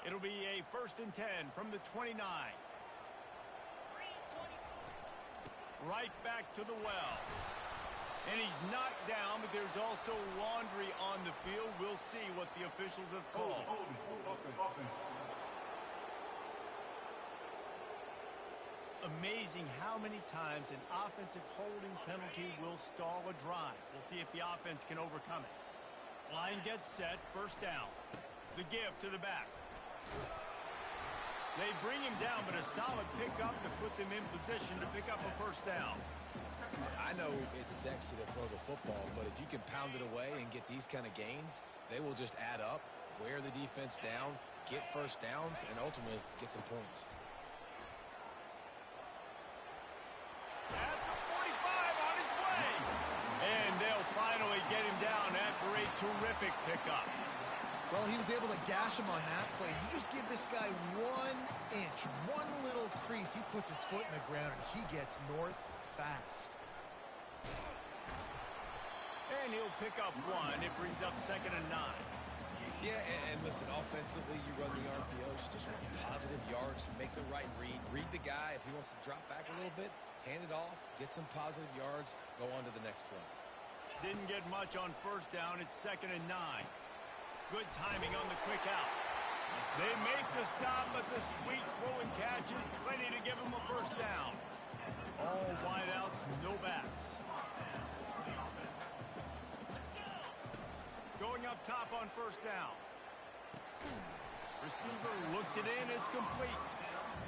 It'll be a 1st and 10 from the 29. Right back to the well. And he's knocked down, but there's also laundry on the field. We'll see what the officials have called. Amazing how many times an offensive holding penalty will stall a drive. We'll see if the offense can overcome it. Line gets set, 1st down. The give to the back. They bring him down, but a solid pickup to put them in position to pick up a 1st down. I know it's sexy to throw the football, but if you can pound it away and get these kind of gains, they will just add up, wear the defense down, get 1st downs, and ultimately get some points. At the 45 on his way. And they'll finally get him down after a terrific pickup. Well, he was able to gash him on that play. You just give this guy 1 inch, one little crease. He puts his foot in the ground, and he gets north fast. And he'll pick up 1. It brings up 2nd and 9. Yeah, and listen, offensively, you run the RPOs, just run positive yards, make the right read. Read the guy. If he wants to drop back a little bit, hand it off, get some positive yards, go on to the next play. Didn't get much on 1st down. It's 2nd and 9. Good timing on the quick out. They make the stop, but the sweet throw and catch is plenty to give them a 1st down. All wideouts, no backs. Going up top on 1st down. Receiver looks it in. It's complete.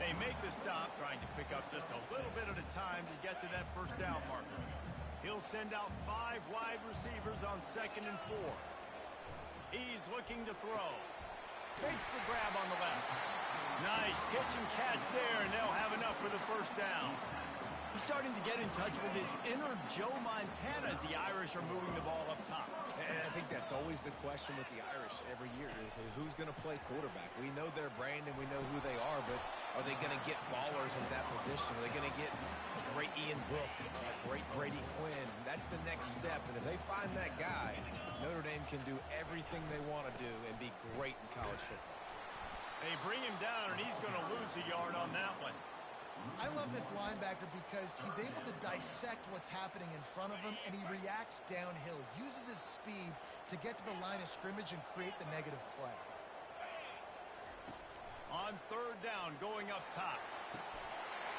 They make the stop, trying to pick up just a little bit at a time to get to that 1st down marker. He'll send out 5 wide receivers on 2nd and 4. He's looking to throw. Makes the grab on the left. Nice pitch and catch there, and they'll have enough for the 1st down. He's starting to get in touch with his inner Joe Montana as the Irish are moving the ball up top. And I think that's always the question with the Irish every year is who's going to play quarterback. We know their brand and we know who they are, but are they going to get ballers in that position? Are they going to get a great Ian Book, a great Brady Quinn? That's the next step, and if they find that guy, Notre Dame can do everything they want to do and be great in college football. They bring him down, and he's going to lose a yard on that one. I love this linebacker because he's able to dissect what's happening in front of him, and he reacts downhill, uses his speed to get to the line of scrimmage and create the negative play. On 3rd down, going up top.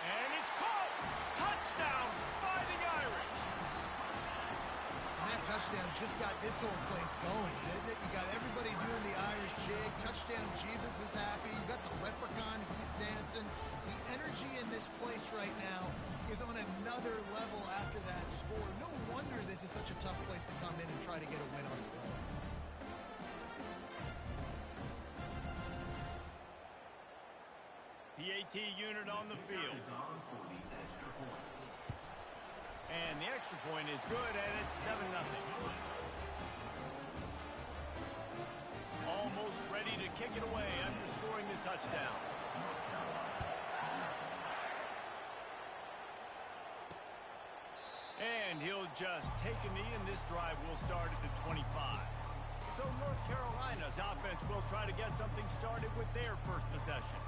And it's caught! Touchdown, Fighting Irish! And that touchdown just got this whole place going, didn't it? You got everybody doing the Irish jig. Touchdown, Jesus is happy. You got the leprechaun, he's dancing. The energy in this place right now is on another level after that score. No wonder this is such a tough place to come in and try to get a win on the road. PAT unit on the field. And the extra point is good, and it's 7-0. Almost ready to kick it away after scoring the touchdown. And he'll just take a knee, and this drive will start at the 25. So North Carolina's offense will try to get something started with their first possession.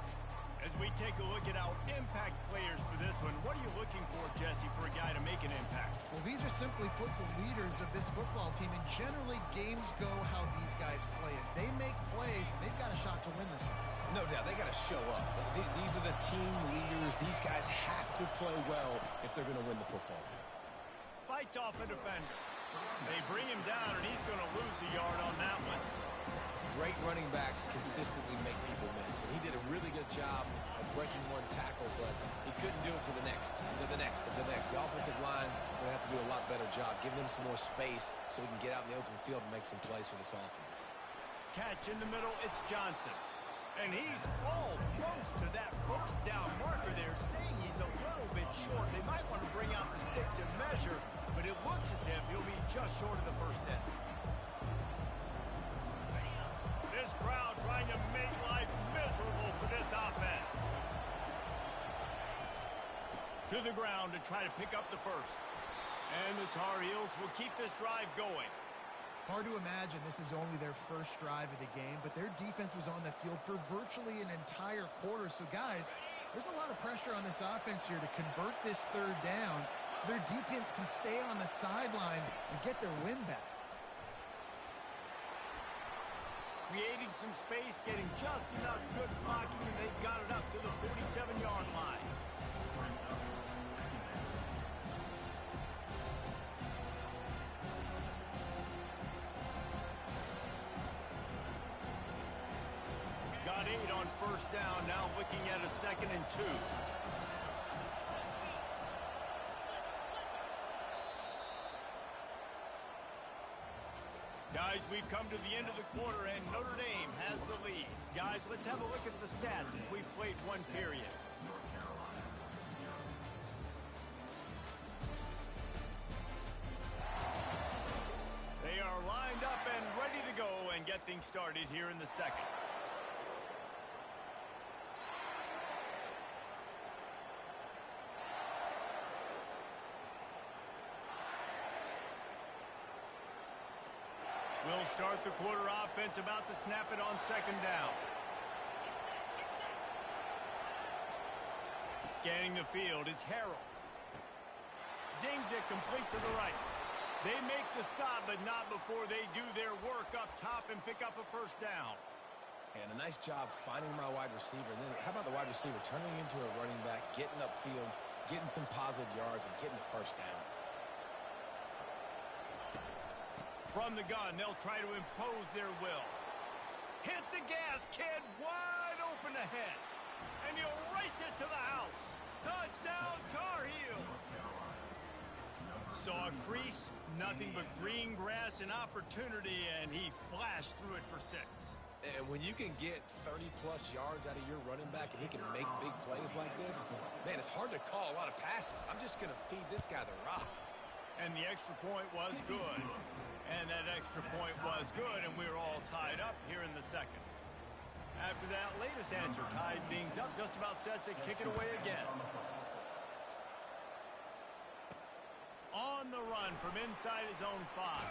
As we take a look at our impact players for this one, what are you looking for, Jesse, for a guy to make an impact? Well, these are simply put the leaders of this football team, and generally games go how these guys play. If they make plays, they've got a shot to win this one. No doubt, they got to show up. These are the team leaders. These guys have to play well if they're going to win the football game. Fights off a defender. They bring him down, and he's going to lose a yard on that one. Great running backs consistently make people miss. And he did a really good job of breaking one tackle, but he couldn't do it to the next, to the next, to the next. The offensive line will have to do a lot better job, giving them some more space so we can get out in the open field and make some plays for this offense. Catch in the middle, it's Johnson. And he's almost to that 1st down marker there, saying he's a little bit short. They might want to bring out the sticks and measure, but it looks as if he'll be just short of the 1st down. This crowd trying to make life miserable for this offense. To the ground to try to pick up the 1st. And the Tar Heels will keep this drive going. Hard to imagine this is only their first drive of the game, but their defense was on the field for virtually an entire quarter. So, guys, there's a lot of pressure on this offense here to convert this third down so their defense can stay on the sideline and get their win back. Creating some space, getting just enough good blocking, and they got it up to the 47-yard line. Got 8 on first down, now looking at a 2nd and 2. Guys, we've come to the end of the quarter, and Notre Dame has the lead. Guys, let's have a look at the stats as we've played one period. They are lined up and ready to go and get things started here in the second. We'll start the quarter offense, about to snap it on 2nd down. Scanning the field, it's Harrell. Zings it complete to the right. They make the stop, but not before they do their work up top and pick up a first down. And a nice job finding my wide receiver. And then how about the wide receiver turning into a running back, getting upfield, getting some positive yards, and getting the first down. From the gun, they'll try to impose their will. Hit the gas, kid, wide open ahead. And he'll race it to the house. Touchdown, Tar Heels. Saw a crease, nothing but green grass and opportunity, and he flashed through it for 6. And when you can get 30-plus yards out of your running back and he can make big plays like this, man, it's hard to call a lot of passes. I'm just going to feed this guy the rock. And the extra point was good. And that extra point was good, and we're all tied up here in the second. After that latest answer tied things up, just about set to kick it away again. On the run from inside his own 5.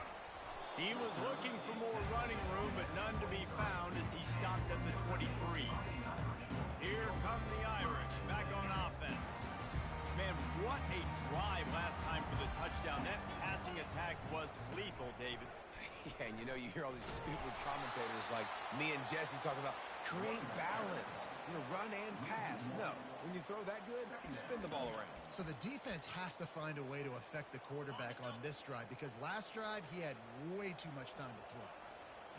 He was looking for more running room, but none to be found as he stopped at the 23. Here come the Irish, back on offense. Man, what a drive last time for the touchdown. That passing attack was lethal, David. Yeah, and you know, you hear all these stupid commentators like me and Jesse talking about create balance, run and pass. No, when you throw that good, you spin the ball around. So the defense has to find a way to affect the quarterback on this drive because last drive he had way too much time to throw.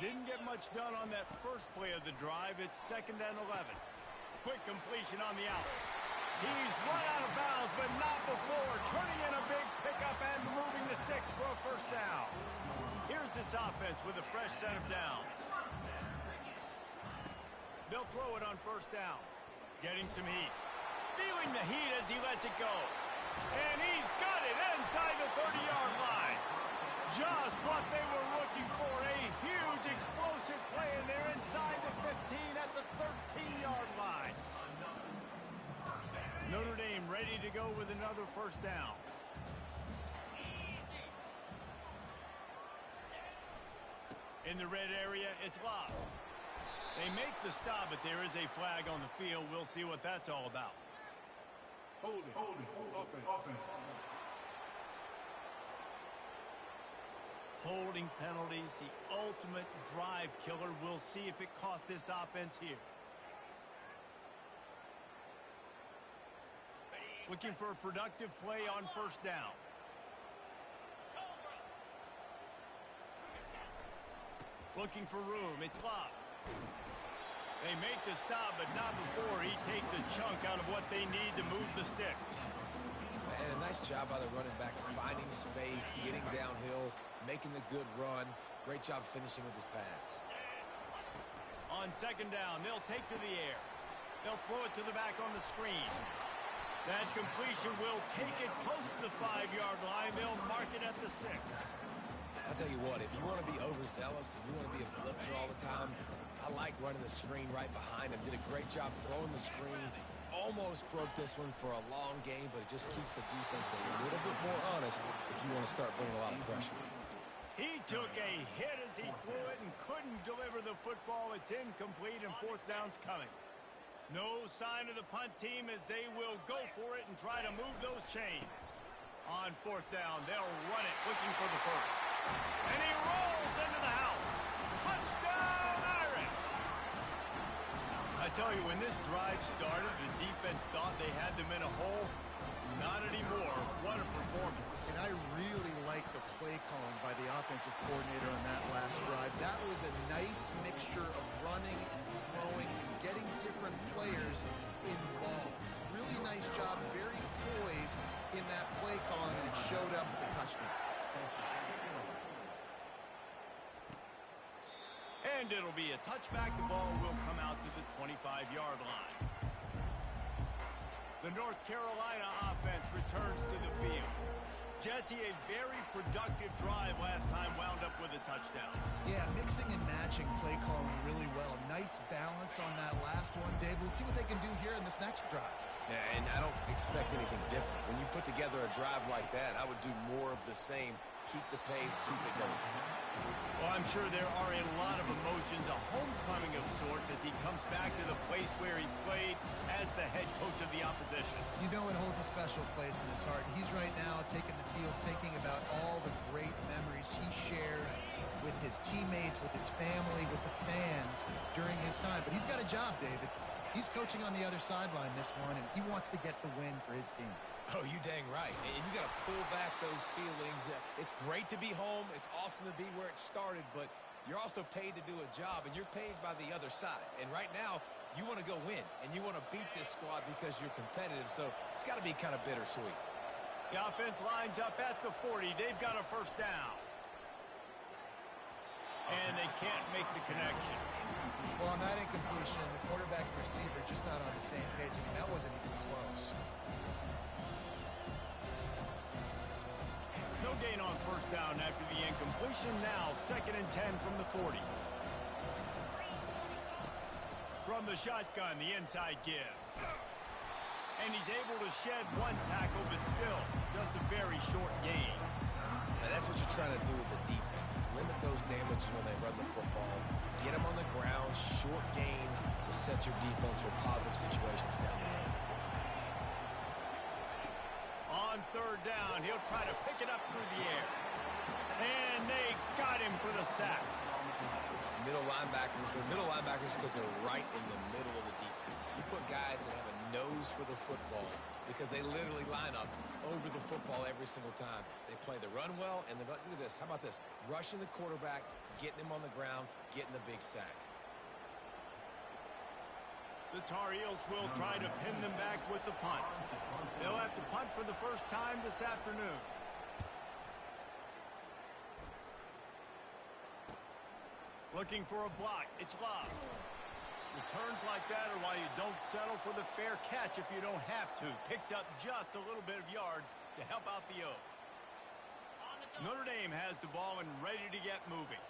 Didn't get much done on that first play of the drive. It's 2nd and 11. Quick completion on the out. He's run out of bounds, but not before turning in a big pickup and moving the sticks for a first down. Here's this offense with a fresh set of downs. They'll throw it on first down. Getting some heat. Feeling the heat as he lets it go. And he's got it inside the 30-yard line. Just what they were looking for. A huge explosive play, and they're inside the 15 at the 13-yard line. Notre Dame ready to go with another first down. In the red area, it's Love. They make the stop, but there is a flag on the field. We'll see what that's all about. Hold it. Offense. Holding penalties, the ultimate drive killer. We'll see if it costs this offense here. Looking for a productive play on first down. Looking for room. It's Love. They make the stop, but not before he takes a chunk out of what they need to move the sticks. And a nice job by the running back, finding space, getting downhill, making the good run. Great job finishing with his pads. On 2nd down, they'll take to the air. They'll throw it to the back on the screen. That completion will take it close to the 5-yard line. They'll mark it at the 6. I'll tell you what, if you want to be overzealous and you want to be a blitzer all the time, I like running the screen right behind him. Did a great job throwing the screen. Almost broke this one for a long game, but it just keeps the defense a little bit more honest if you want to start bringing a lot of pressure. He took a hit football. It's incomplete and fourth down's coming. No sign of the punt team as they will go for it and try to move those chains. On fourth down, they'll run it, looking for the first. And he rolls into the house. Touchdown, Irish! I tell you, when this drive started, the defense thought they had them in a hole. Not anymore. What a performance. And I really like the play calling by the offensive coordinator on that last drive. That was a nice mixture of running and throwing and getting different players involved. Really nice job, very poised in that play calling, and it showed up with a touchdown. And it'll be a touchback. The ball will come out to the 25-yard line. The North Carolina offense returns to the field. Jesse, a very productive drive last time, wound up with a touchdown. Yeah, mixing and matching play calling really well. Nice balance on that last one, Dave. Let's see what they can do here in this next drive. Yeah, and I don't expect anything different. When you put together a drive like that, I would do more of the same. Keep the pace, keep it going. Well, I'm sure there are a lot of emotions, a homecoming of sorts as he comes back to the place where he played as the head coach of the opposition. You know it holds a special place in his heart. He's right now taking the field thinking about all the great memories he shared with his teammates, with his family, with the fans during his time. But he's got a job, David. He's coaching on the other sideline this one, and he wants to get the win for his team. Oh, you dang right. And you got to pull back those feelings. It's great to be home. It's awesome to be where it started, but you're also paid to do a job, and you're paid by the other side. And right now, you want to go win, and you want to beat this squad because you're competitive, so it's got to be kind of bittersweet. The offense lines up at the 40. They've got a first down. And they can't make the connection. Well, on that incompletion, the quarterback and receiver just not on the same page. I mean, that wasn't even close. No gain on first down after the incompletion. Now, 2nd and 10 from the 40. From the shotgun, the inside give. And he's able to shed one tackle, but still, just a very short gain. And that's what you're trying to do as a defense. Limit those damages when they run the football. Get them on the ground, short gains to set your defense for positive situations down the road. On 3rd down, he'll try to pick it up through the air. And they got him for the sack. Middle linebackers because they're right in the middle of the defense. You put guys that have a nose for the football because they literally line up over the football every single time. They play the run well, and look at this. How about this? Rushing the quarterback, getting him on the ground, getting the big sack. The Tar Heels will try to pin them back with the punt. They'll have to punt for the first time this afternoon. Looking for a block. It's Love. Returns like that are why you don't settle for the fair catch if you don't have to. Picks up just a little bit of yards to help out the O. Notre Dame has the ball and ready to get moving.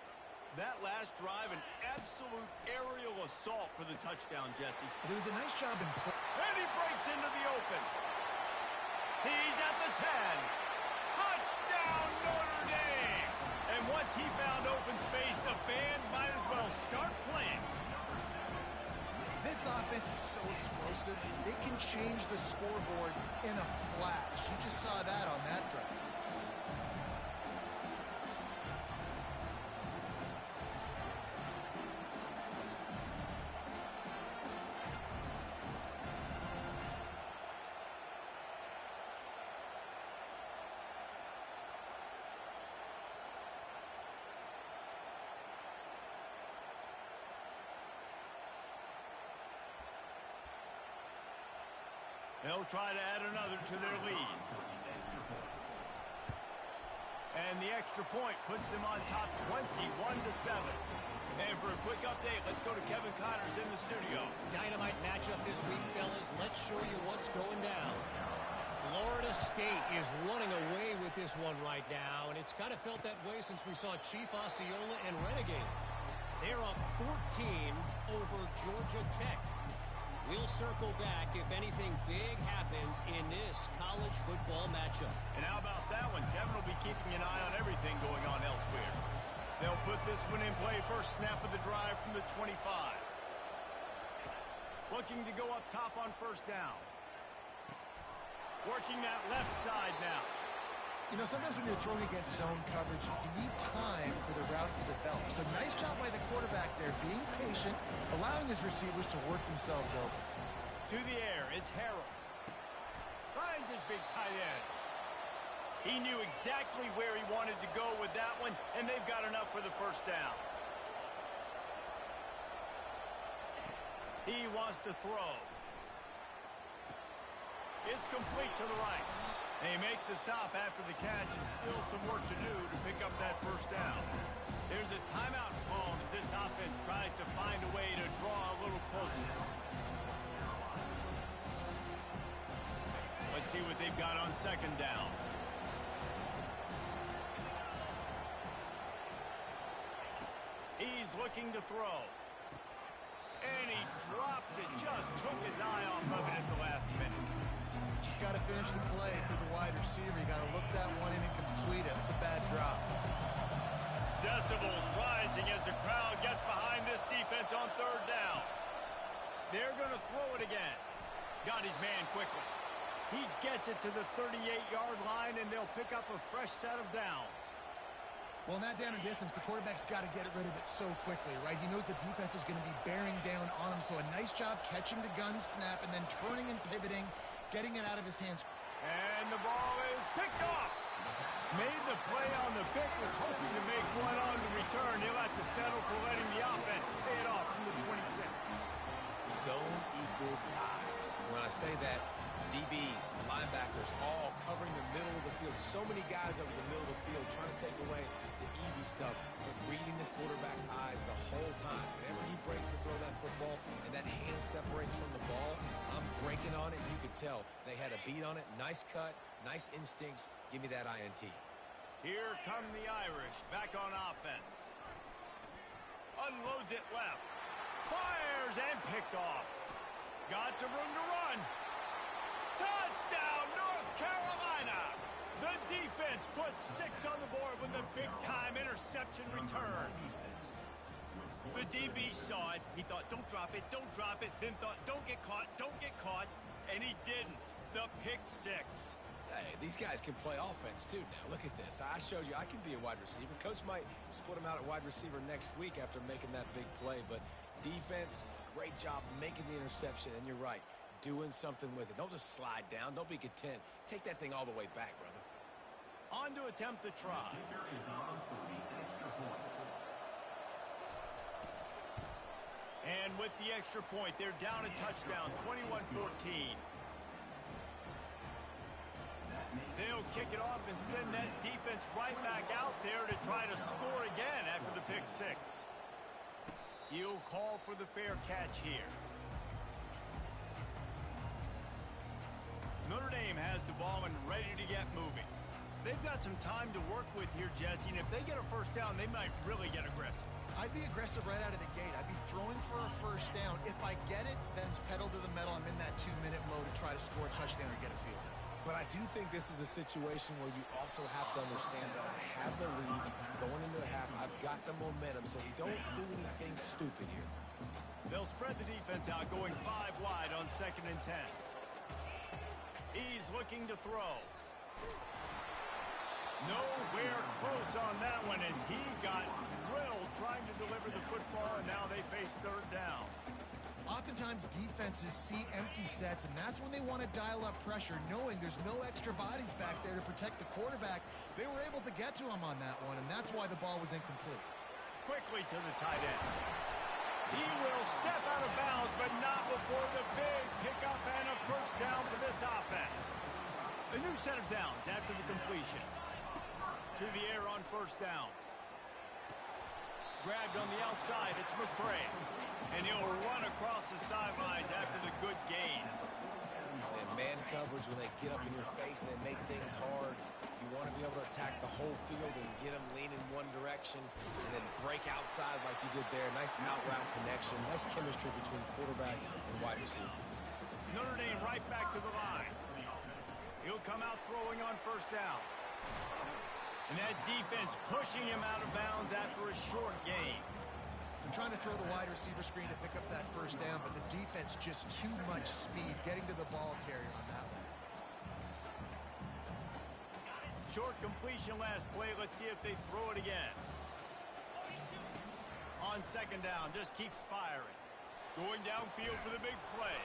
That last drive, an absolute aerial assault for the touchdown, Jesse. It was a nice job in play. And he breaks into the open. He's at the 10. Touchdown, Notre Dame! And once he found open space, the band might as well start playing. This offense is so explosive, they can change the scoreboard in a flash. You just saw that on that drive. They'll try to add another to their lead. And the extra point puts them on top 21-7. And for a quick update, let's go to Kevin Connors in the studio. Dynamite matchup this week, fellas. Let's show you what's going down. Florida State is running away with this one right now, and it's kind of felt that way since we saw Chief Osceola and Renegade. They're up 14 over Georgia Tech. We'll circle back if anything big happens in this college football matchup. And how about that one? Kevin will be keeping an eye on everything going on elsewhere. They'll put this one in play. First snap of the drive from the 25. Looking to go up top on first down. Working that left side now. You know, sometimes when you're throwing against zone coverage, you need time for the routes to develop. So nice job by the quarterback there, being patient, allowing his receivers to work themselves open. To the air, it's Harold. Finds his big tight end. He knew exactly where he wanted to go with that one, and they've got enough for the first down. He wants to throw. It's complete to the right. They make the stop after the catch, and still some work to do to pick up that first down. There's a timeout called as this offense tries to find a way to draw a little closer. Let's see what they've got on second down. He's looking to throw. And he drops it. Just took his eye off of it at the last minute. Just got to finish the play for the wide receiver. You got to look that one in and complete it. It's a bad drop. Decibels rising as the crowd gets behind this defense on third down. They're going to throw it again. Got his man quickly. He gets it to the 38-yard line, and they'll pick up a fresh set of downs. Well, in that down and distance, the quarterback's got to get rid of it so quickly, right? He knows the defense is going to be bearing down on him, so a nice job catching the gun snap and then turning and pivoting, getting it out of his hands. And the ball is picked off. Made the play on the pick, was hoping to make one on the return. He'll have to settle for letting the offense pay it off from the 26. Zone equals eyes. When I say that, DBs, linebackers, all covering the middle of the field. So many guys over the middle of the field trying to take away the easy stuff, but reading the quarterback's eyes the whole time. Whenever he breaks to throw that football and that hand separates from the ball, I'm breaking on it. You could tell they had a beat on it. Nice cut, nice instincts. Give me that INT. Here come the Irish back on offense. Unloads it left. Fires and picked off. Got some room to run. Touchdown, North Carolina! The defense puts 6 on the board with a big-time interception return. The DB saw it. He thought, don't drop it, then thought, don't get caught, and he didn't. The pick 6. Hey, these guys can play offense, too, now. Look at this. I showed you I can be a wide receiver. Coach might split him out at wide receiver next week after making that big play, but defense, great job making the interception, and you're right. Doing something with it. Don't just slide down. Don't be content. Take that thing all the way back, brother. On to attempt the try. And with the extra point, they're down a touchdown, 21-14. They'll kick it off and send that defense right back out there to try to score again after the pick 6. He'll call for the fair catch here. Notre Dame has the ball and ready to get moving. They've got some time to work with here, Jesse, and if they get a first down, they might really get aggressive. I'd be aggressive right out of the gate. I'd be throwing for a first down. If I get it, then it's pedal to the metal. I'm in that 2-minute mode to try to score a touchdown or get a field. But I do think this is a situation where you also have to understand that I have the lead going into a half. I've got the momentum, so don't do anything stupid here. They'll spread the defense out, going 5 wide on 2nd and 10. He's looking to throw. Nowhere close on that one as he got drilled trying to deliver the football, and now they face third down. Oftentimes, defenses see empty sets, and that's when they want to dial up pressure, knowing there's no extra bodies back there to protect the quarterback. They were able to get to him on that one, and that's why the ball was incomplete. Quickly to the tight end. He will step out of bounds, but not before the big pickup and a first down for this offense. A new set of downs after the completion. To the air on first down. Grabbed on the outside, it's McCray. And he'll run across the sidelines after the good gain. And man coverage, when they get up in your face and they make things hard, you want to be able to attack the whole field and get them leaning one direction and then break outside like you did there. Nice out route connection. Nice chemistry between quarterback and wide receiver. Notre Dame right back to the line. He'll come out throwing on first down. And that defense pushing him out of bounds after a short gain. I'm trying to throw the wide receiver screen to pick up that first down, but the defense just too much speed getting to the ball carrier on that one. Short completion last play. Let's see if they throw it again. On second down, just keeps firing. Going downfield for the big play.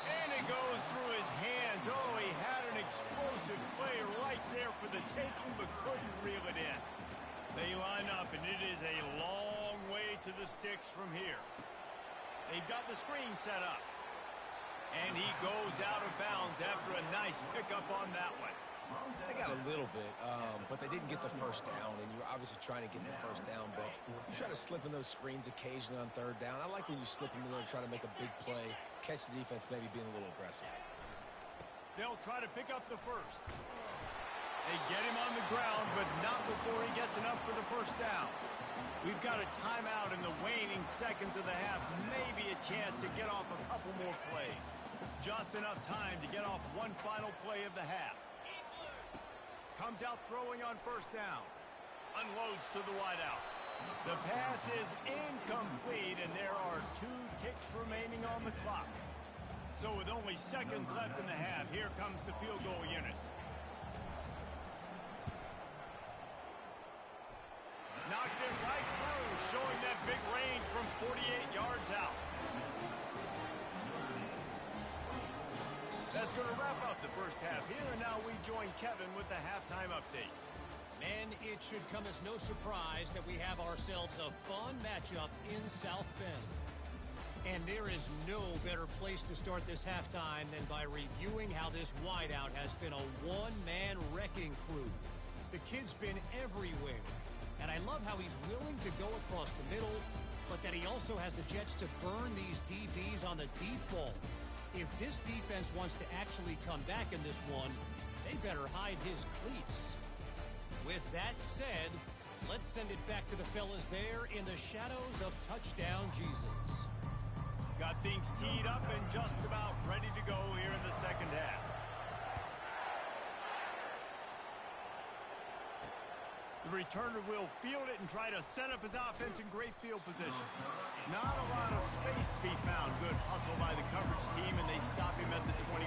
And it goes through his hands. Oh, he had an explosive play right there for the taking, but couldn't reel it in. They line up, and it is a long way to the sticks from here. They've got the screen set up. And he goes out of bounds after a nice pickup on that one. They got a little bit, but they didn't get the first down, and you're obviously trying to get the first down, but you try to slip in those screens occasionally on third down. I like when you slip them in there to try to make a big play, catch the defense maybe being a little aggressive. They'll try to pick up the first. They get him on the ground, but not before he gets enough for the first down. We've got a timeout in the waning seconds of the half, maybe a chance to get off a couple more plays. Just enough time to get off one final play of the half. Comes out throwing on first down. Unloads to the wideout. The pass is incomplete, and there are 2 ticks remaining on the clock. So with only seconds left in the half, here comes the field goal unit. Knocked it right through, showing that big range from 48 yards out. That's going to wrap up the first half here, and now we join Kevin with the halftime update. And it should come as no surprise that we have ourselves a fun matchup in South Bend. And there is no better place to start this halftime than by reviewing how this wideout has been a one-man wrecking crew. The kid's been everywhere, and I love how he's willing to go across the middle, but that he also has the jets to burn these DBs on the deep ball. If this defense wants to actually come back in this one, they better hide his cleats. With that said, let's send it back to the fellas there in the shadows of Touchdown Jesus. Got things teed up and just about ready to go here in the second half. The returner will field it and try to set up his offense in great field position. Not a lot of space to be found. Good hustle by the coverage team, and they stop him at the 21.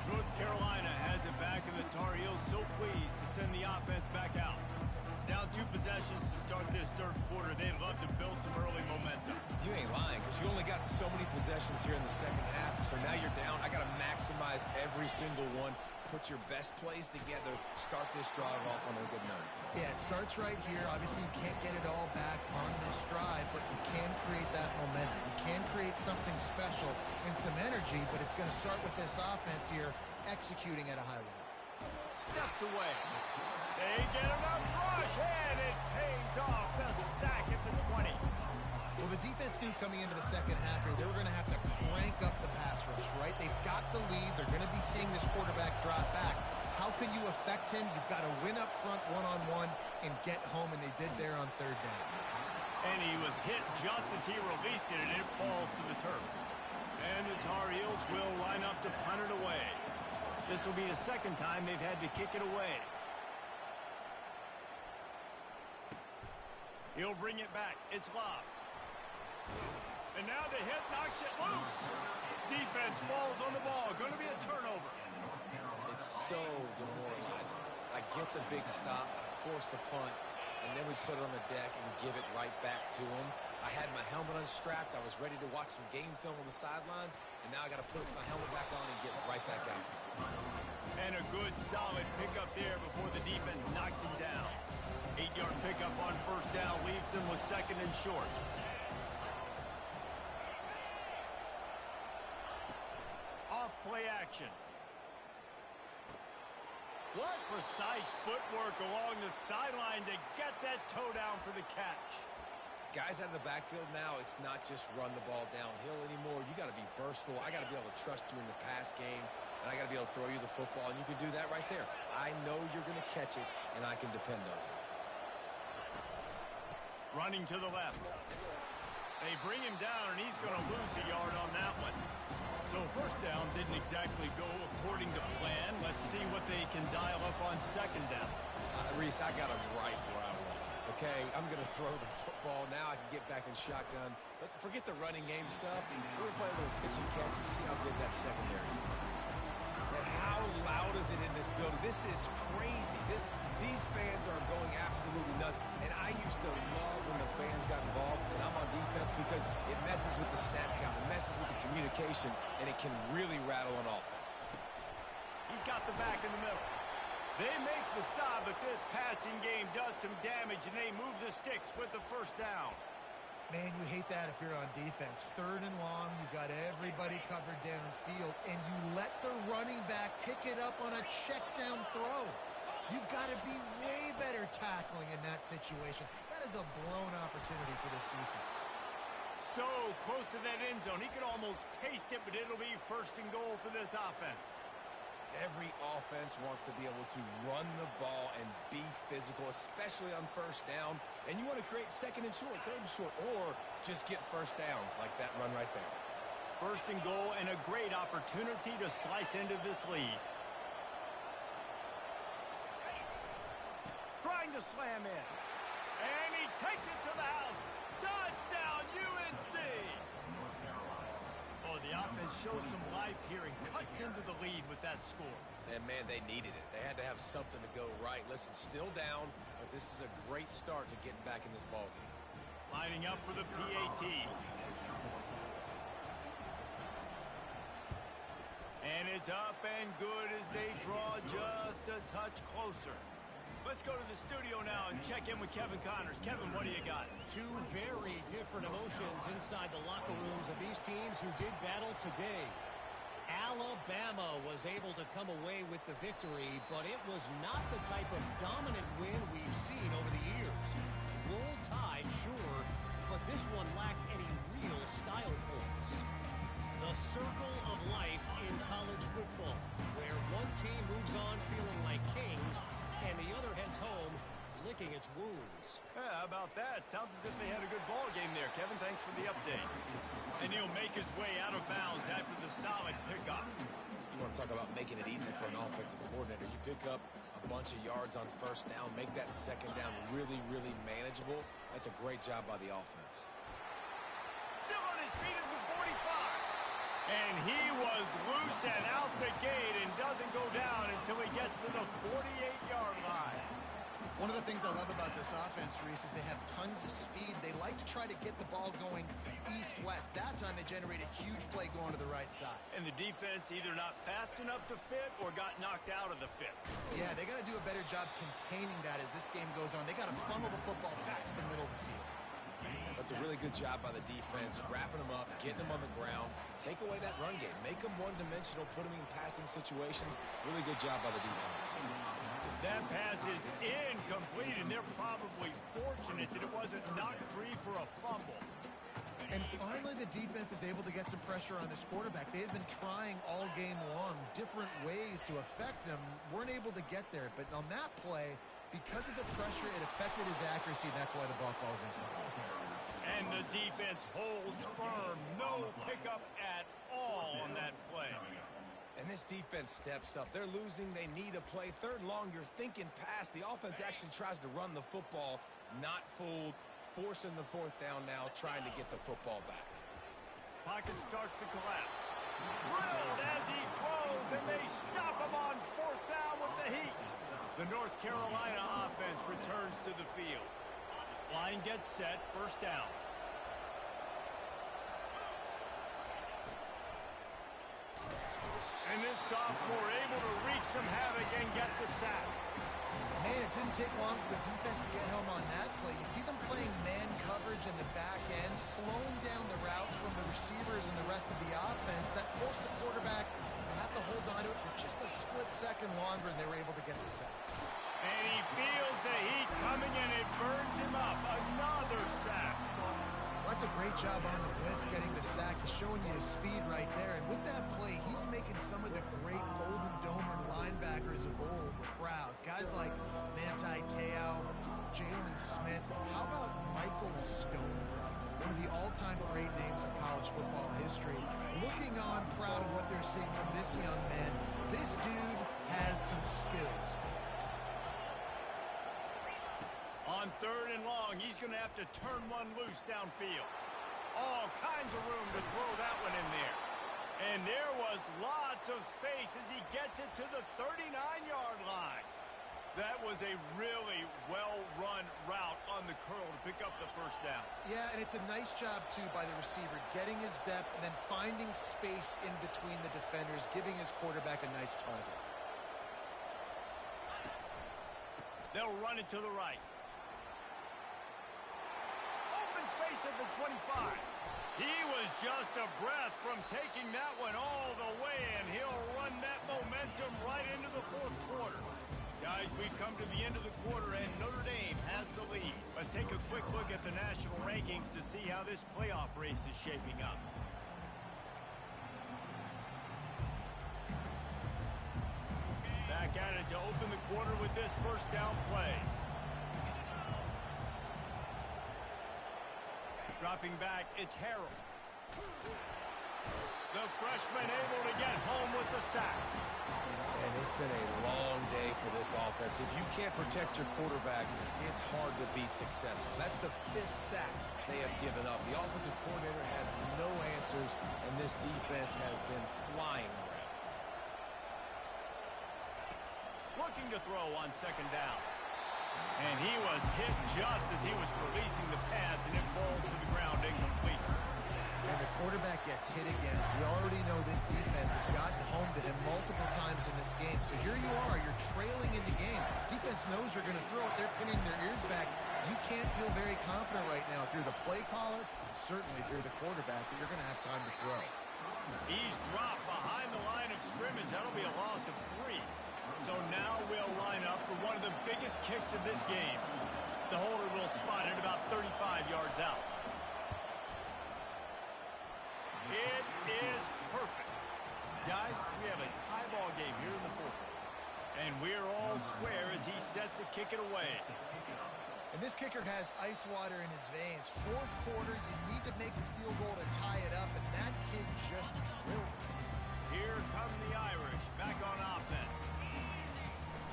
North Carolina has it back, and the Tar Heels so pleased to send the offense back out. Down 2 possessions to start this third quarter. They'd love to build some early momentum. You ain't lying, because you only got so many possessions here in the second half, so now you're down. I got to maximize every single one. Put your best plays together. Start this drive off on a good note. Yeah, it starts right here. Obviously, you can't get it all back on this drive, but you can create that momentum. You can create something special and some energy, but it's going to start with this offense here executing at a high level. Steps away. They get enough rush, and it pays off. The sack at the 20. Well, the defense knew coming into the second half here they were going to have to crank up the pass rush, right? They've got the lead. They're going to be seeing this quarterback drop back. How can you affect him? You've got to win up front one-on-one and get home, and they did there on third down. And he was hit just as he released it, and it falls to the turf. And the Tar Heels will line up to punt it away. This will be the second time they've had to kick it away. He'll bring it back. It's Love. And now the hit knocks it loose. Defense falls on the ball. Going to be a turnover. It's so demoralizing. I get the big stop. I force the punt. And then we put it on the deck and give it right back to him. I had my helmet unstrapped. I was ready to watch some game film on the sidelines. And now I got to put my helmet back on and get right back out there. And a good, solid pickup there before the defense knocks him down. 8-yard pickup on first down leaves them with second and short. Off-play action. What precise footwork along the sideline to get that toe down for the catch. Guys out of the backfield now, it's not just run the ball downhill anymore. You got to be versatile. I got to be able to trust you in the pass game, and I got to be able to throw you the football, and you can do that right there. I know you're going to catch it, and I can depend on it. Running to the left. They bring him down, and he's going to lose a yard on that one. So first down didn't exactly go according to plan. Let's see what they can dial up on second down. Reese, I got him right where I want him. Okay, I'm going to throw the football. Now I can get back in shotgun. Let's forget the running game stuff. We're going to play a little pitch and catch and see how good that secondary is. And how loud is it in this building? This is crazy. These fans are going absolutely nuts. And I used to love when the fans got involved, and I'm on defense because it messes with the snap count, it messes with the communication, and it can really rattle an offense. He's got the back in the middle. They make the stop, but this passing game does some damage, and they move the sticks with the first down. Man, you hate that if you're on defense. 3rd and long, you've got everybody covered downfield, and you let the running back pick it up on a check down throw. You've got to be way better tackling in that situation. That is a blown opportunity for this defense. So close to that end zone. He could almost taste it, but it'll be 1st and goal for this offense. Every offense wants to be able to run the ball and be physical, especially on 1st down. And you want to create 2nd and short, 3rd and short, or just get 1st downs like that run right there. 1st and goal and a great opportunity to slice into this lead. Trying to slam in. And he takes it to the house. Touchdown, UNC! Oh, the offense shows some life here and cuts into the lead with that score. And, man, they needed it. They had to have something to go right. Listen, still down, but this is a great start to getting back in this ballgame. Lining up for the PAT. And it's up and good as they draw just a touch closer. Let's go to the studio now and check in with Kevin Connors. Kevin, what do you got? 2 very different emotions inside the locker rooms of these teams who did battle today. Alabama was able to come away with the victory, but it was not the type of dominant win we've seen over the years. Roll Tide, sure, but this one lacked any real style points. The circle of life in college football, where one team moves on feeling like kings, and the other heads home licking its wounds. Yeah, how about that? Sounds as if they had a good ball game there. Kevin, thanks for the update. And he'll make his way out of bounds after the solid pickup. You want to talk about making it easy for an offensive coordinator. You pick up a bunch of yards on 1st down, make that 2nd down really, really manageable. That's a great job by the offense. Still on his feet at the 45. And he was loose and out the gate and doesn't go down until he gets to the 48-yard line. One of the things I love about this offense, Reese, is they have tons of speed. They like to try to get the ball going east-west. That time they generate a huge play going to the right side. And the defense either not fast enough to fit or got knocked out of the fit. Yeah, they got to do a better job containing that as this game goes on. They got to funnel the football back to the middle of the field. That's a really good job by the defense, wrapping them up, getting them on the ground. Take away that run game. Make them one-dimensional, put them in passing situations. Really good job by the defense. That pass is incomplete, and they're probably fortunate that it wasn't knocked free for a fumble. And finally, the defense is able to get some pressure on this quarterback. They had been trying all game long different ways to affect him. Weren't able to get there. But on that play, because of the pressure, it affected his accuracy, and that's why the ball falls in front. And the defense holds firm. No pickup at all on that play. And this defense steps up. They're losing. They need a play. 3rd and long, you're thinking pass. The offense actually tries to run the football. Not fooled. Forcing the 4th down now, trying to get the football back. Pocket starts to collapse. Drilled as he throws, and they stop him on 4th down with the heat. The North Carolina offense returns to the field. Line gets set, 1st down. And this sophomore able to wreak some havoc and get the sack. Man, it didn't take long for the defense to get home on that play. You see them playing man coverage in the back end, slowing down the routes from the receivers and the rest of the offense. That forced the quarterback to have to hold on to it for just a split second longer, and they were able to get the sack. And he feels the heat coming, and it burns him up. Another sack. That's a great job on the blitz, getting the sack. He's showing you his speed right there. And with that play, he's making some of the great Golden Domer linebackers of old proud. Guys like Manti Te'o, Jalen Smith. How about Michael Stonebrook? One of the all-time great names in college football history. Looking on proud of what they're seeing from this young man. This dude has some skills. 3rd and long. He's going to have to turn one loose downfield. All kinds of room to throw that one in there. And there was lots of space as he gets it to the 39-yard line. That was a really well-run route on the curl to pick up the first down. Yeah, and it's a nice job, too, by the receiver, getting his depth and then finding space in between the defenders, giving his quarterback a nice target. They'll run it to the right. Open space at the 25. He was just a breath from taking that one all the way, and he'll run that momentum right into the 4th quarter. Guys, we've come to the end of the quarter, and Notre Dame has the lead. Let's take a quick look at the national rankings to see how this playoff race is shaping up. Back at it to open the quarter with this first down play. Dropping back, it's Harrell. The freshman able to get home with the sack. And it's been a long day for this offense. If you can't protect your quarterback, it's hard to be successful. That's the 5th sack they have given up. The offensive coordinator has no answers, and this defense has been flying around. Looking to throw on 2nd down. And he was hit just as he was releasing the pass, and it falls to the ground incomplete. And the quarterback gets hit again. We already know this defense has gotten home to him multiple times in this game. So here you are, you're trailing in the game. Defense knows you're going to throw it. They're pinning their ears back. You can't feel very confident right now if you're the play caller, and certainly if you're the quarterback, that you're going to have time to throw. He's dropped behind the line of scrimmage. That'll be a loss of 3. So now we'll line up for one of the biggest kicks of this game. The holder will spot it about 35 yards out. It is perfect. Guys, we have a tie ball game here in the 4th. And we're all square as he's set to kick it away. And this kicker has ice water in his veins. 4th quarter, you need to make the field goal to tie it up, and that kid just drilled it. Here come the Irish back on offense.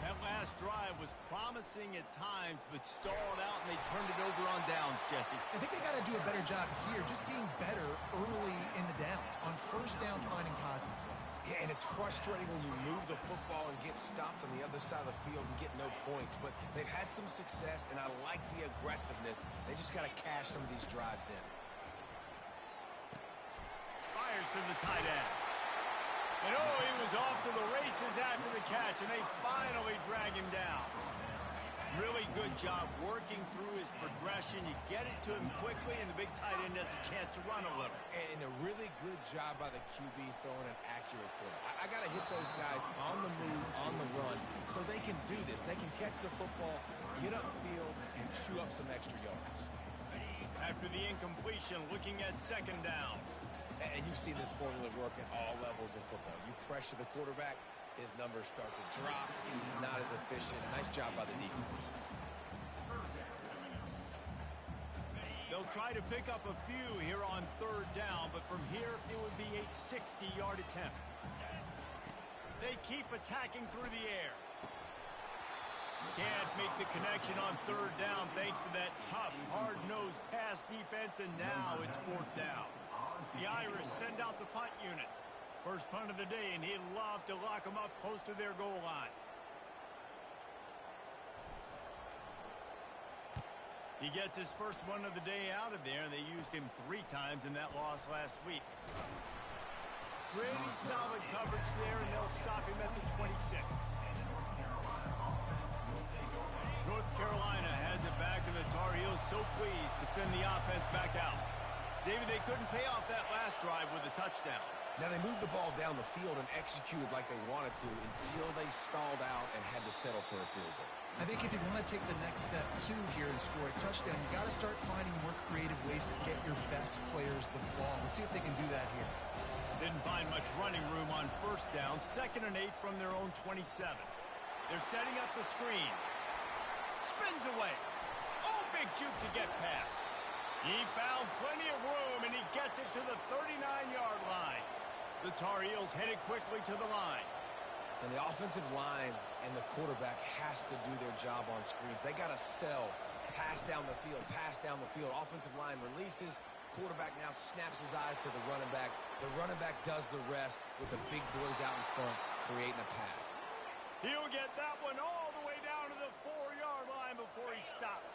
That last drive was promising at times, but stalled out, and they turned it over on downs, Jesse. I think they got to do a better job here, just being better early in the downs. On 1st down, finding positive plays. Yeah, and it's frustrating when you move the football and get stopped on the other side of the field and get no points. But they've had some success, and I like the aggressiveness. They just got to cash some of these drives in. Fires to the tight end. And oh, he was off to the races after the catch, and they finally drag him down. Really good job working through his progression. You get it to him quickly, and the big tight end has a chance to run a little. And a really good job by the QB throwing an accurate throw. I got to hit those guys on the move, on the run, so they can do this. They can catch the football, get upfield, and chew up some extra yards. After the incompletion, looking at 2nd down. And you see this formula work at all levels of football. You pressure the quarterback, his numbers start to drop. He's not as efficient. Nice job by the defense. They'll try to pick up a few here on 3rd down, but from here it would be a 60-yard attempt. They keep attacking through the air. Can't make the connection on 3rd down thanks to that tough, hard-nosed pass defense, and now it's 4th down. The Irish send out the punt unit. First punt of the day, and he'd love to lock them up close to their goal line. He gets his first one of the day out of there, and they used him 3 times in that loss last week. Pretty solid coverage there, and they'll stop him at the 26. North Carolina has it back, and the Tar Heels so pleased to send the offense back out. David, they couldn't pay off that last drive with a touchdown. Now, they moved the ball down the field and executed like they wanted to until they stalled out and had to settle for a field goal. I think if you want to take the next step, too, here and score a touchdown, you got to start finding more creative ways to get your best players the ball. Let's see if they can do that here. Didn't find much running room on 1st down. 2nd and 8 from their own 27. They're setting up the screen. Spins away. Oh, big juke to get past. He found plenty of room, and he gets it to the 39-yard line. The Tar Heels headed quickly to the line. And the offensive line and the quarterback has to do their job on screens. They got to sell Pass down the field, pass down the field. Offensive line releases. Quarterback now snaps his eyes to the running back. The running back does the rest with the big boys out in front, creating a pass. He'll get that one all the way down to the 4-yard line before he stops.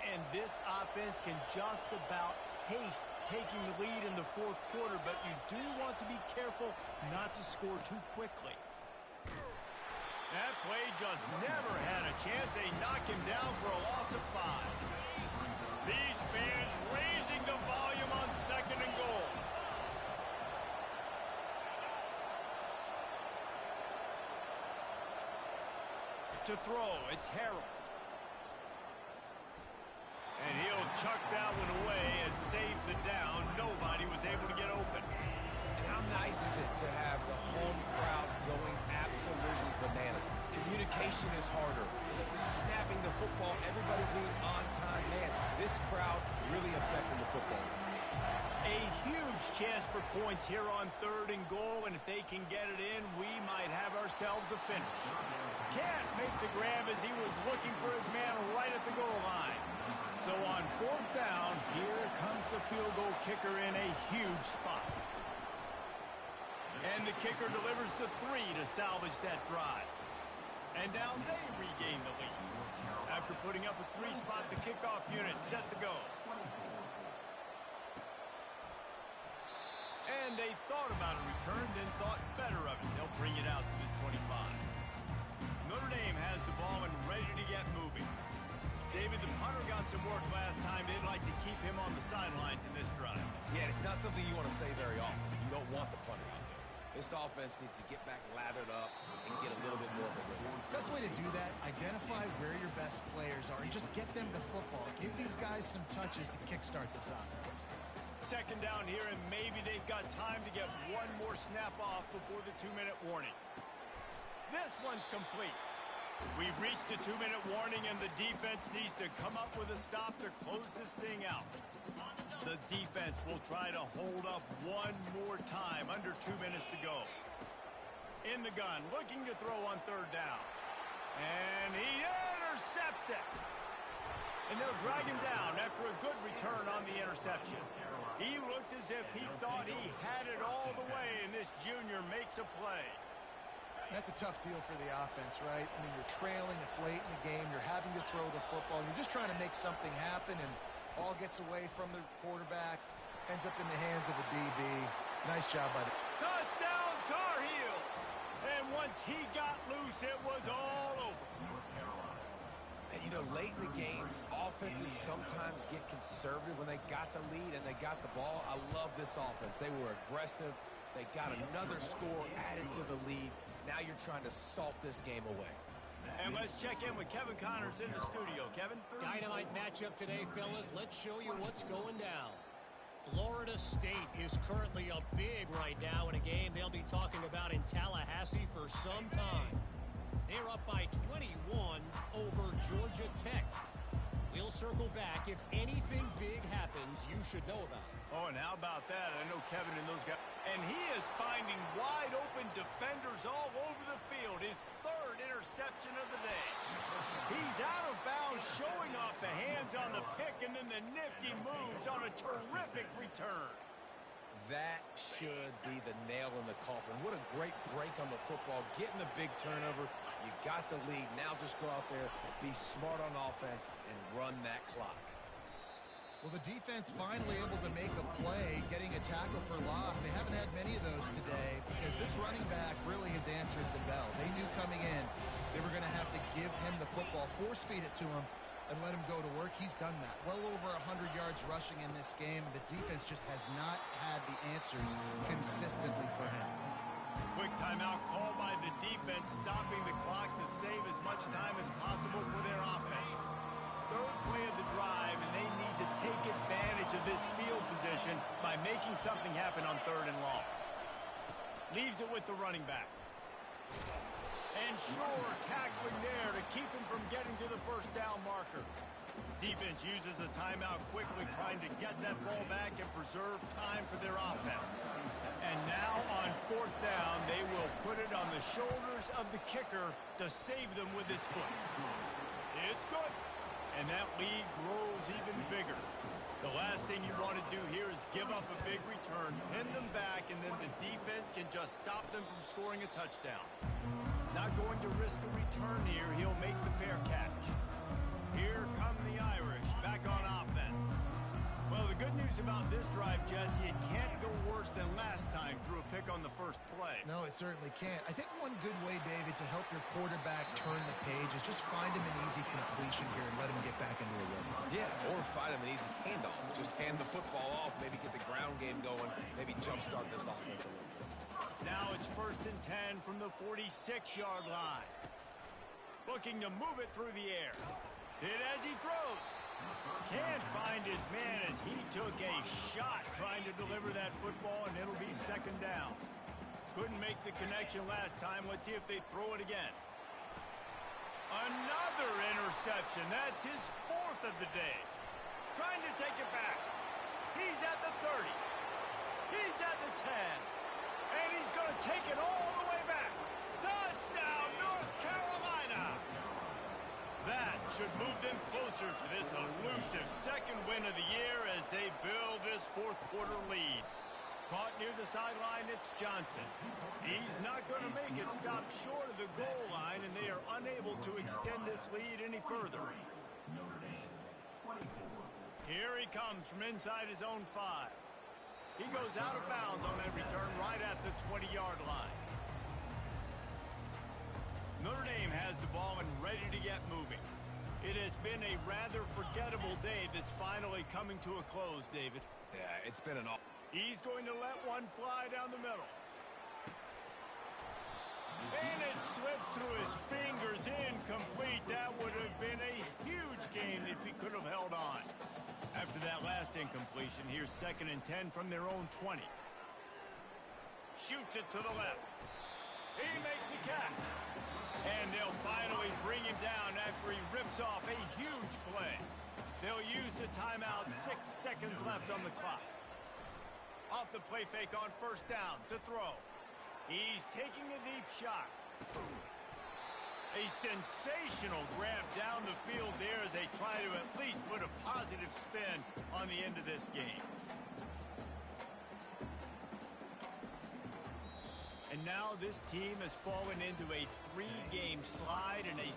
And this offense can just about taste taking the lead in the fourth quarter, but you do want to be careful not to score too quickly. That play just never had a chance. They knock him down for a loss of 5. These fans raising the volume on 2nd and goal. To throw, it's Harold. And he'll chuck that one away and save the down. Nobody was able to get open. And how nice is it to have the home crowd going absolutely bananas? Communication is harder. Snapping the football, everybody being on time. Man, this crowd really affecting the football. A huge chance for points here on 3rd and goal, and if they can get it in, we might have ourselves a finish. Can't make the grab as he was looking for his man right at the goal line. So on 4th down, here comes the field goal kicker in a huge spot. And the kicker delivers the 3 to salvage that drive. And now they regain the lead. After putting up a 3-spot, the kickoff unit set to go. And they thought about a return, then thought better of it. They'll bring it out to the 25. Notre Dame has the ball and ready to get moving. David, the punter got some work last time. They'd like to keep him on the sidelines in this drive. Yeah, it's not something you want to say very often. You don't want the punter out there. This offense needs to get back lathered up and get a little bit more of a rhythm. Best way to do that, identify where your best players are and just get them the football. Give these guys some touches to kickstart this offense. 2nd down here, and maybe they've got time to get one more snap off before the 2-minute warning. This one's complete. We've reached the 2-minute warning, and the defense needs to come up with a stop to close this thing out. The defense will try to hold up one more time, under 2 minutes to go. In the gun, looking to throw on 3rd down. And he intercepts it. And they'll drag him down after a good return on the interception. He looked as if he thought he had it all the way, and this junior makes a play. That's a tough deal for the offense, right? I mean, you're trailing, it's late in the game, you're having to throw the football, you're just trying to make something happen, and all gets away from the quarterback, ends up in the hands of a DB. Nice job by the... Touchdown, Tar Heels! And once he got loose, it was all over. And, you know, late in the games, offenses sometimes get conservative when they got the lead and they got the ball. I love this offense. They were aggressive. They got another score added to the lead. Now you're trying to salt this game away. And let's check in with Kevin Connors in the studio. Kevin? Dynamite matchup today, fellas. Let's show you what's going down. Florida State is currently up big right now in a game they'll be talking about in Tallahassee for some time. They're up by 21 over Georgia Tech. We'll circle back. If anything big happens, you should know about it. Oh, and how about that? I know Kevin and those guys. And he is finding wide open defenders all over the field. His 3rd interception of the day. He's out of bounds, showing off the hands on the pick, and then the nifty moves on a terrific return. That should be the nail in the coffin. What a great break on the football. Getting the big turnover. You got the lead. Now just go out there, be smart on offense, and run that clock. Well, the defense finally able to make a play, getting a tackle for loss. They haven't had many of those today because this running back really has answered the bell. They knew coming in they were going to have to give him the football, force feed it to him, and let him go to work. He's done that. Well over 100 yards rushing in this game. The defense just has not had the answers consistently for him. Quick timeout call by the defense, stopping the clock to save as much time as possible for their offense. 3rd play of the drive, and they need to take advantage of this field position by making something happen on 3rd and long. Leaves it with the running back. And Shore tackling there to keep him from getting to the 1st down marker. Defense uses a timeout quickly, trying to get that ball back and preserve time for their offense. And now on 4th down, they will put it on the shoulders of the kicker to save them with his foot. It's good. and that lead grows even bigger. The last thing you want to do here is give up a big return, pin them back, and then the defense can just stop them from scoring a touchdown. Not going to risk a return here. He'll make the fair catch. Here come the Irish back on offense. Well, the good news about this drive, Jesse, it can't go worse than last time through a pick on the first play. No, it certainly can't. I think one good way, David, to help your quarterback turn the page is just find him an easy completion here and let him get back into a rhythm. Yeah, or find him an easy handoff. Just hand the football off, maybe get the ground game going, maybe jumpstart this offense a little bit. Now it's 1st and 10 from the 46-yard line. Looking to move it through the air. Hit as he throws. Can't find his man as he took a shot trying to deliver that football, and it'll be 2nd down. Couldn't make the connection last time. Let's see if they throw it again. Another interception. That's his 4th of the day. Trying to take it back. He's at the 30. He's at the 10. And he's going to take it all the way back. Touchdown, North Carolina! That should move them closer to this elusive 2nd win of the year as they build this 4th quarter lead. Caught near the sideline, it's Johnson. He's not going to make it stop short of the goal line, and they are unable to extend this lead any further. Here he comes from inside his own 5. He goes out of bounds on that return right at the 20-yard line. Notre Dame has the ball and ready to get moving. It has been a rather forgettable day that's finally coming to a close, David. Yeah, it's been an awful. He's going to let one fly down the middle. And it slips through his fingers, incomplete. That would have been a huge gain if he could have held on. After that last incompletion, here's 2nd and 10 from their own 20. Shoots it to the left. He makes a catch. And they'll finally bring him down after he rips off a huge play. They'll use the timeout, 6 seconds left on the clock. Off the play fake on 1st down to throw. He's taking a deep shot. A sensational grab down the field there as they try to at least put a positive spin on the end of this game. And now this team has fallen into a 3-game slide and a